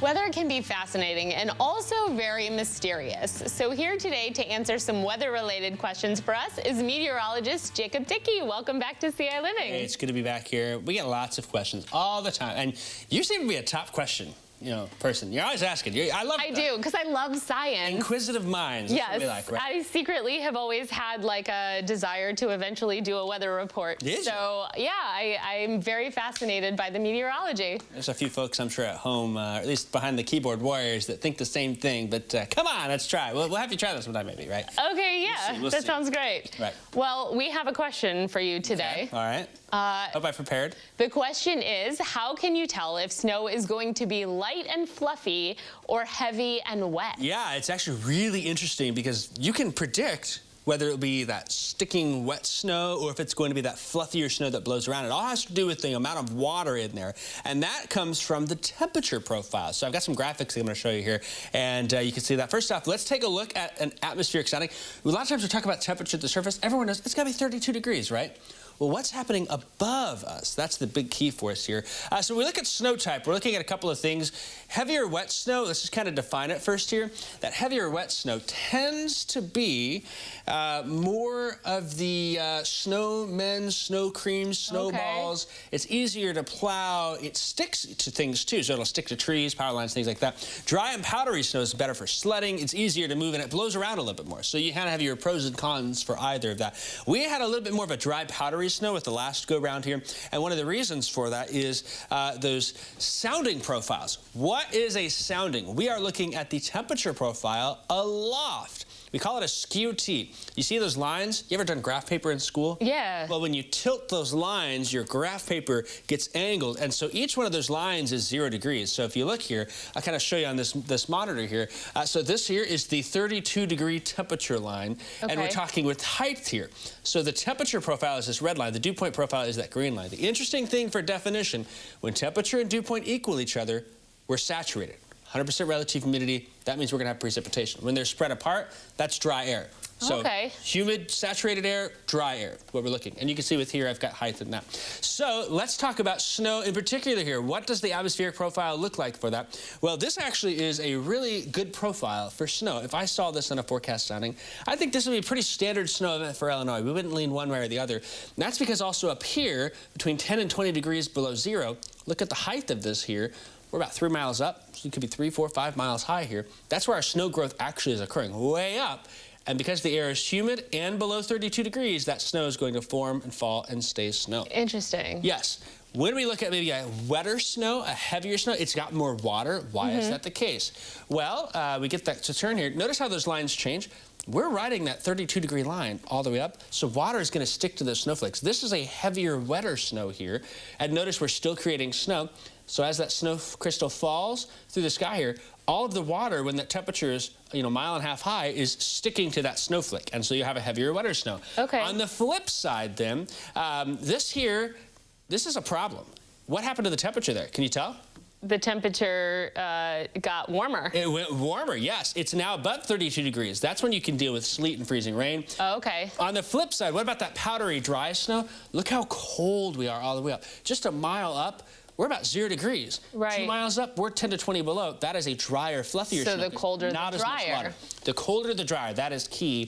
Weather can be fascinating and also very mysterious. So here today to answer some weather-related questions for us is meteorologist Dickey. Welcome back to CI Living. Hey, it's good to be back here. We get lots of questions all the time, and you seem to be a top question, person. You're always asking. I do, because I love science. Inquisitive minds. Yes, like, right? I secretly have always had like a desire to eventually do a weather report. So yeah, I'm very fascinated by the meteorology. There's a few folks, I'm sure, at home, or at least behind the keyboard warriors, that think the same thing. But come on, let's try. We'll have you try this sometime, maybe, right? Okay, yeah, we'll see. Sounds great. Right. Well, we have a question for you today. Okay. All right. Hope I prepared. The question is, how can you tell if snow is going to be light and fluffy or heavy and wet? Yeah, it's actually really interesting because you can predict whether it'll be that sticking wet snow or if it's going to be that fluffier snow that blows around. It all has to do with the amount of water in there, and that comes from the temperature profile. So I've got some graphics I'm going to show you here, and you can see that. First off, let's take a look at an atmospheric sounding. A lot of times we talk about temperature at the surface. Everyone knows it's got to be 32 degrees, right? Well, what's happening above us? That's the big key for us here. So we look at snow type. We're looking at a couple of things. Heavier wet snow, let's just kind of define it first here. That heavier wet snow tends to be more of the snowmen, snow creams, snowballs. Okay. It's easier to plow. It sticks to things too, so it'll stick to trees, power lines, things like that. Dry and powdery snow is better for sledding. It's easier to move, and it blows around a little bit more. So you kind of have your pros and cons for either of that. We had a little bit more of a dry, powdery snow with the last go round here, and one of the reasons for that is those sounding profiles. What is a sounding? We are looking at the temperature profile aloft. We call it a skew T. You see those lines? You ever done graph paper in school? Yeah. Well, when you tilt those lines, your graph paper gets angled, and so each one of those lines is 0 degrees. So if you look here, I'll kind of show you on this monitor here. So this here is the 32-degree temperature line, and we're talking with height here. So the temperature profile is this red line. The dew point profile is that green line. The interesting thing for definition, when temperature and dew point equal each other, we're saturated. 100% relative humidity, that means we're going to have precipitation. When they're spread apart, that's dry air. So humid, saturated air, dry air, what we're looking. And you can see with here, I've got height in that. So let's talk about snow in particular here. What does the atmospheric profile look like for that? Well, this actually is a really good profile for snow. If I saw this on a forecast sounding, I think this would be a pretty standard snow event for Illinois. We wouldn't lean one way or the other. And that's because also up here, between 10 and 20 degrees below zero, look at the height of this here. We're about 3 miles up, so it could be 3, 4, 5 miles high here. That's where our snow growth actually is occurring, way up. And because the air is humid and below 32 degrees, that snow is going to form and fall and stay snow. Interesting. Yes. When we look at maybe a wetter snow, a heavier snow, it's got more water. Why is that the case? Well, we get that to turn here. Notice how those lines change. We're riding that 32-degree line all the way up, so water is going to stick to the snowflakes. This is a heavier, wetter snow here, and notice we're still creating snow. So as that snow crystal falls through the sky here, all of the water, when that temperature is, a mile and a half high, is sticking to that snowflake, and so you have a heavier, wetter snow. Okay. On the flip side, then, this is a problem. What happened to the temperature there? Can you tell? The temperature got warmer. It went warmer, yes. It's now above 32 degrees. That's when you can deal with sleet and freezing rain. Oh, okay. On the flip side, what about that powdery, dry snow? Look how cold we are all the way up. Just a mile up, we're about 0 degrees. Right. 2 miles up, we're 10 to 20 below. That is a drier, fluffier snow. So the colder, the drier. Not as much water. The colder, the drier. That is key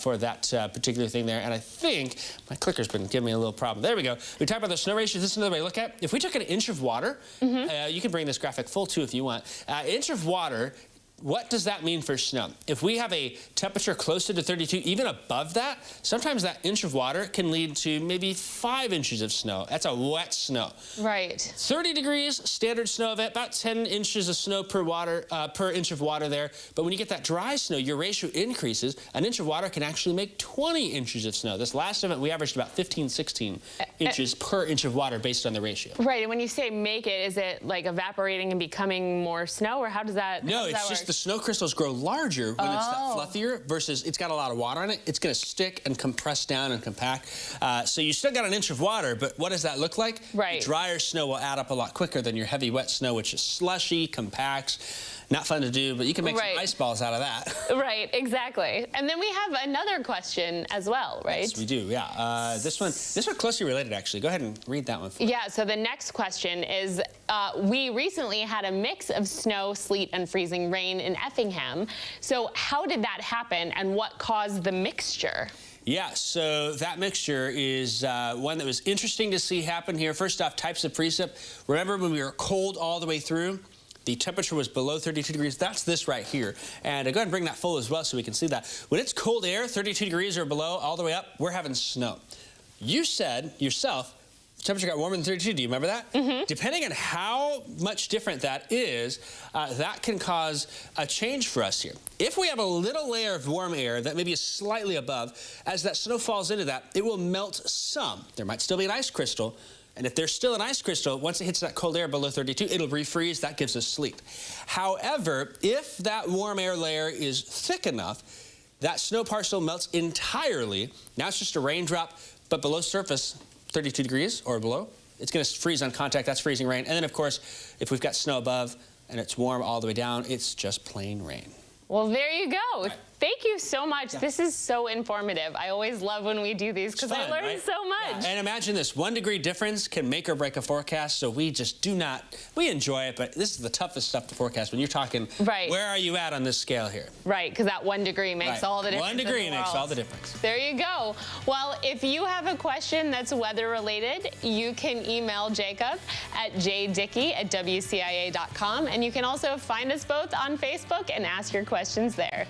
for that particular thing there. And I think my clicker's been giving me a little problem. There we go. We talked about the snow ratios. This is another way to look at it. If we took an inch of water, you can bring this graphic full too if you want. Inch of water, what does that mean for snow? If we have a temperature closer to 32, even above that, sometimes that inch of water can lead to maybe 5 inches of snow. That's a wet snow. Right. 30 degrees, standard snow event, about 10 inches of snow per inch of water there. But when you get that dry snow, your ratio increases. An inch of water can actually make 20 inches of snow. This last event, we averaged about 15, 16 inches per inch of water based on the ratio. Right, and when you say make it, is it like evaporating and becoming more snow, or how does that work? No, it's just the snow crystals grow larger when it's that fluffier versus it's got a lot of water in it. It's going to stick and compress down and compact. So you still got an inch of water, but what does that look like? Right. Drier snow will add up a lot quicker than your heavy wet snow, which is slushy, compacts. not fun to do, but you can make Right. some ice balls out of that. Right, exactly. And then we have another question as well, right? Yes, we do, yeah. This one closely related, actually. Go ahead and read that one for me. Yeah, so the next question is, we recently had a mix of snow, sleet, and freezing rain in Effingham. So how did that happen, and what caused the mixture? Yeah, so that mixture is one that was interesting to see happen here. First off, types of precip. Remember when we were cold all the way through? The temperature was below 32 degrees. That's this right here. And go ahead and bring that full as well so we can see that. When it's cold air, 32 degrees or below, all the way up, we're having snow. You said yourself, the temperature got warmer than 32. Do you remember that? Mm-hmm. Depending on how much different that is, that can cause a change for us here. If we have a little layer of warm air that maybe is slightly above, as that snow falls into that, it will melt some. There might still be an ice crystal. And if there's still an ice crystal, once it hits that cold air below 32, it'll refreeze. That gives us sleet. However, if that warm air layer is thick enough, that snow particle melts entirely. Now it's just a raindrop, but below surface, 32 degrees or below, it's going to freeze on contact. That's freezing rain. And then, of course, if we've got snow above and it's warm all the way down, it's just plain rain. Well, there you go. Right. Thank you so much. Yeah. This is so informative. I always love when we do these because I learn right? so much. Yeah. And imagine this, 1 degree difference can make or break a forecast, so we just do not, we enjoy it, but this is the toughest stuff to forecast when you're talking, Right. Where are you at on this scale here? Right, because that 1 degree makes all the difference. 1 degree in the makes world. all the difference. There you go. Well, if you have a question that's weather related, you can email Jacob at jdickey@wcia.com, and you can also find us both on Facebook and ask your questions there.